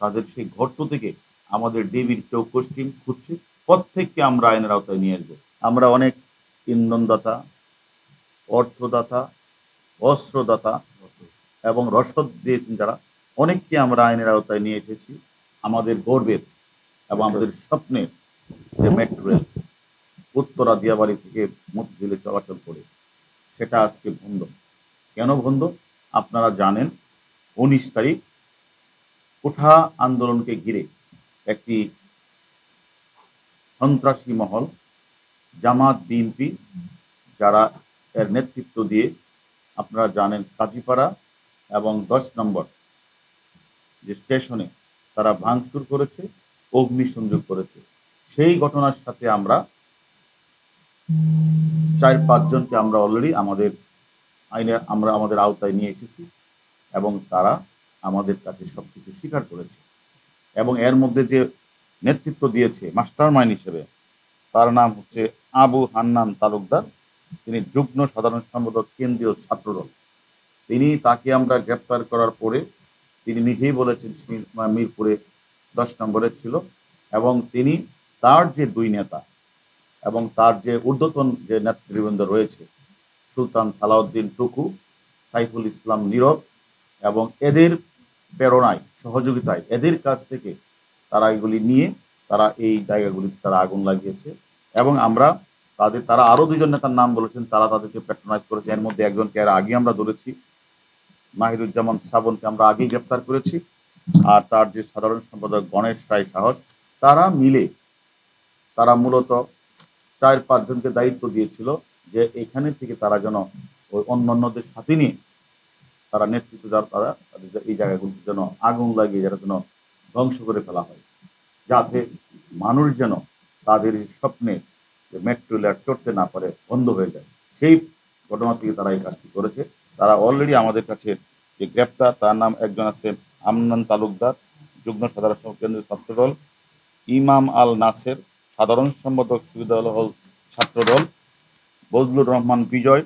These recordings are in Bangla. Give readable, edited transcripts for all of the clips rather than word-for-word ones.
তাদের সেই গর্ত থেকে আমাদের ডিবির চৌকস টিম খুঁজছে। প্রত্যেককে আমরা আইনের আওতায় নিয়ে আসবো। আমরা অনেক ইন্ধনদাতা, অর্থদাতা, অস্ত্রদাতা এবং রসদ দিয়েছেন যারা, অনেককে আমরা আইনের আওতায় নিয়ে এসেছি। আমাদের গর্বের এবং আমাদের স্বপ্নের যে মেট্রো রেল উত্তরা দিয়াবাড়ি থেকে মতিঝিলে চলাচল করে, সেটা আজকে বন্ধ। কেন বন্ধ? আপনারা জানেন ১৯ তারিখ কোঠা আন্দোলনকে ঘিরে একটি সন্ত্রাসী মহল জামাত বিএনপি যারা এর নেতৃত্ব দিয়ে আপনারা জানেন কাজীপাড়া এবং ১০ নম্বর যে স্টেশনে তারা ভাঙচুর করেছে, অগ্নিসংযোগ করেছে। সেই ঘটনার সাথে আমরা ৪-৫ জনকে আমরা অলরেডি আমাদের আমাদের আওতায় নিয়ে এসেছি এবং তারা আমাদের কাছে সবকিছু স্বীকার করেছে। এবং এর মধ্যে যে নেতৃত্ব দিয়েছে মাস্টার মাইন্ড হিসেবে, তার নাম হচ্ছে আবু হান্নান তালুকদার। তিনি যুগ্ম সাধারণ সম্পাদক কেন্দ্রীয় ছাত্রদল। তাকে আমরা গ্রেপ্তার করার পরে তিনি নিজেই বলেছেন মিরপুরে ১০ নম্বরে ছিল এবং তার যে ২ নেতা এবং তার যে ঊর্ধ্বতন যে নেতৃবৃন্দ রয়েছে, সুলতান সালাউদ্দিন টুকু, সাইফুল ইসলাম নীরব এবং এদের প্রেরণায়, সহযোগিতায়, এদের কাছ থেকে তারা এগুলি নিয়ে তারা এই জায়গাগুলিতে তারা আগুন লাগিয়েছে এবং তারা আরো ২ জন নেতার নাম বলেছেন, তারা তাদেরকে প্যাট্রোনাইজ করেছে। এর মধ্যে একজনকে এর আগে আমরা ধরেছি, মাহিরুজ্জামান শ্রাবণকে আমরা আগেই গ্রেপ্তার করেছি। আর তার যে সাধারণ সম্পাদক গণেশ রায় সাহস, তারা মূলত ৪-৫ জনকে দায়িত্ব দিয়েছিল যে এখানে থেকে তারা যেন ওই অন্যান্যদের সাথে নিয়ে তারা নেতৃত্ব দেওয়ার তাদের এই জায়গাগুলিতে যেন আগুন লাগিয়ে যারা যেন ধ্বংস করে ফেলা হয়, যাতে মানুষ যেন তাদের স্বপ্নে যে মেট্রো রেল চড়তে না পারে, বন্ধ হয়ে যায়। সেই ঘটনা থেকে তারা এই কাজটি করেছে। তারা অলরেডি আমাদের কাছে যে গ্রেপ্তার, তার নাম একজন আছে হান্নান তালুকদার, যুগ্ম সাধারণ সম্পাদক কেন্দ্রীয় ছাত্রদল, ইমাম আল নাসের, সাধারণ সম্পাদক হল ছাত্রদল, বজলুর রহমান বিজয়,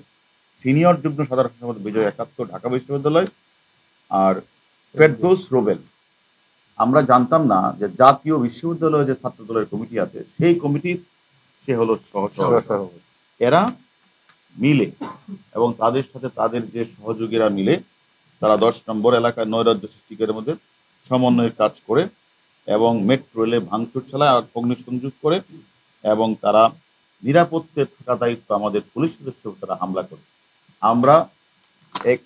সিনিয়র যুগ্ম সাধারণ সম্পাদক বিজয় ৭১ ঢাকা বিশ্ববিদ্যালয়, আর ফেরদৌস রোবেল। আমরা জানতাম না যে জাতীয় বিশ্ববিদ্যালয়ে যে ছাত্র দলের কমিটি আছে, সেই কমিটির সে হলো সহসভাপতি। এরা মিলে এবং তাদের সাথে তাদের যে সহযোগীরা মিলে তারা ১০ নম্বর এলাকায় নৈরাজ্য সৃষ্টিকারের মধ্যে সমন্বয়ের কাজ করে এবং মেট্রো রেলে ভাঙচুর চালায় আর অগ্নিসংযোগ করে এবং তারা নিরাপত্তে থাকা দায়িত্ব আমাদের পুলিশ সদস্য তারা হামলা করে। আমরা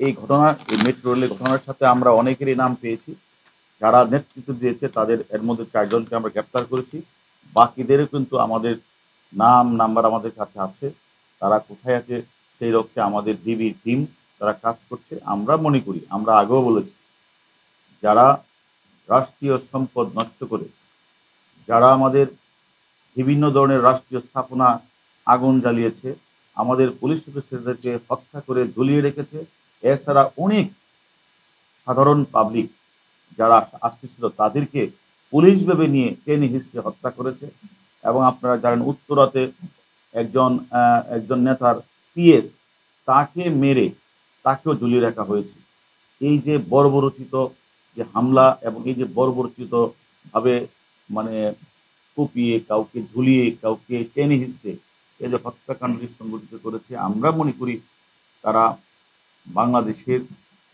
এই মেট্রো রেলের ঘটনার সাথে আমরা অনেকেরই নাম পেয়েছি, যারা নেতৃত্ব দিয়েছে তাদের এর মধ্যে ৪ জনকে আমরা গ্রেপ্তার করেছি। বাকিদেরও কিন্তু আমাদের নাম্বার আমাদের কাছে আছে। তারা কোথায় আছে সেই লক্ষ্যে আমাদের ডিবির টিম তারা কাজ করছে। আমরা মনে করি, আমরা আগেও বলেছি, যারা রাষ্ট্রীয় সম্পদ নষ্ট করে, যারা আমাদের বিভিন্ন ধরনের রাষ্ট্রীয় স্থাপনা আগুন জ্বালিয়েছে, আমাদের পুলিশ সদস্যদেরকে হত্যা করে ঝুলিয়ে রেখেছে, এছাড়া অনেক সাধারণ পাবলিক যারা আসতেছিল তাদেরকে পুলিশ ভেবে নিয়ে টেনে হিঁচড়ে হত্যা করেছে। এবং আপনারা জানেন উত্তরাতে একজন নেতার পিএস তাকে মেরে তাকেও ঝুলিয়ে রাখা হয়েছে। এই যে বর্বরোচিত যে হামলা এবং এই যে বর্বরোচিত ভাবে মানে কুপিয়ে, কাউকে ঝুলিয়ে, কাউকে টেনে হিঁচড়ে এই যে হত্যাকাণ্ডটি সংঘটিত করেছে, আমরা মনে করি তারা বাংলাদেশের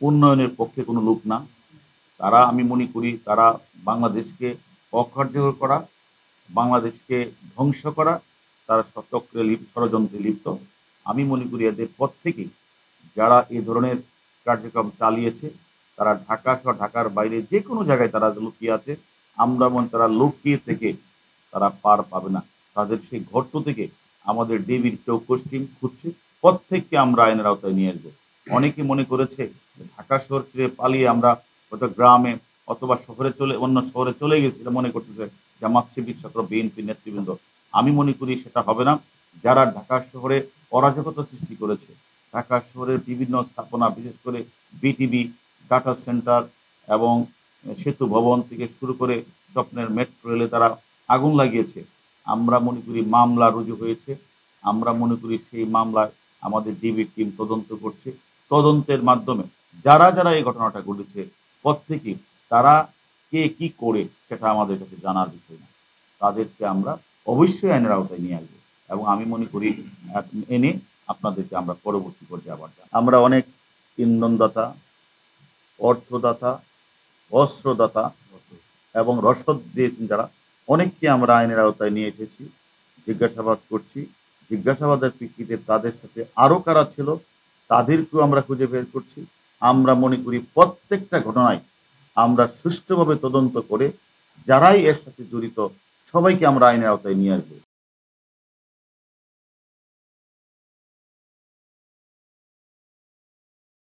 উন্নয়নের পক্ষে কোনো লোক না। আমি মনে করি তারা বাংলাদেশকে অকার্যকর করা, বাংলাদেশকে ধ্বংস করা, তারা ষড়যন্ত্রে লিপ্ত। আমি মনে করি এদের প্রত্যেকেই যারা এই ধরনের কার্যক্রম চালিয়েছে, তারা ঢাকা সহ ঢাকার বাইরে যে কোনো জায়গায় তারা লুকিয়ে আছে। আমরা মনে তারা লুকিয়ে থেকে তারা পার পাবে না। তাদের সেই গর্ত থেকে আমাদের ডিবির চৌকস টিম খুঁজছে। প্রত্যেককে আমরা আইনের আওতায় নিয়ে আসবো। অনেকে মনে করেছে ঢাকা শহর ছেড়ে পালিয়ে আমরা হয়তো গ্রামে অথবা অন্য শহরে চলে গেছি, এটা মনে করতেছে জামাত শিবির ছাত্র বিএনপি নেতৃবৃন্দ। আমি মনে করি সেটা হবে না। যারা ঢাকা শহরে অরাজকতা সৃষ্টি করেছে, ঢাকা শহরের বিভিন্ন স্থাপনা, বিশেষ করে বিটিবি, ডাটা সেন্টার এবং সেতু ভবন থেকে শুরু করে স্বপ্নের মেট্রো রেলে তারা আগুন লাগিয়েছে, আমরা মনে করি মামলা রুজু হয়েছে। আমরা মনে করি সেই মামলায় আমাদের ডিবি টিম তদন্ত করছে। তদন্তের মাধ্যমে যারা যারা এই ঘটনাটা ঘটেছে প্রত্যেকেই তারা কে কি করে সেটা আমাদের কাছে জানার বিষয় না। তাদেরকে আমরা অবশ্যই আইনের আওতায় নিয়ে আসবো এবং আমি মনে করি এনে আপনাদেরকে আমরা পরবর্তী পর্যায়ে আবার জানাবো। আমরা অনেক ইন্ধনদাতা, অর্থদাতা, বস্ত্রদাতা এবং রসদ দিয়েছেন যারা, অনেককে আমরা আইনের আওতায় নিয়ে এসেছি, জিজ্ঞাসাবাদ করছি। জিজ্ঞাসাবাদের প্রেক্ষিতে তাদের সাথে আরো কারা ছিল তাদেরকেও আমরা খুঁজে বের করছি। আমরা মনে করি প্রত্যেকটা ঘটনায় আমরা সুষ্ঠুভাবে তদন্ত করে যারাই এর সাথে জড়িত সবাইকে আমরা আইনের আওতায় নিয়ে আসবো।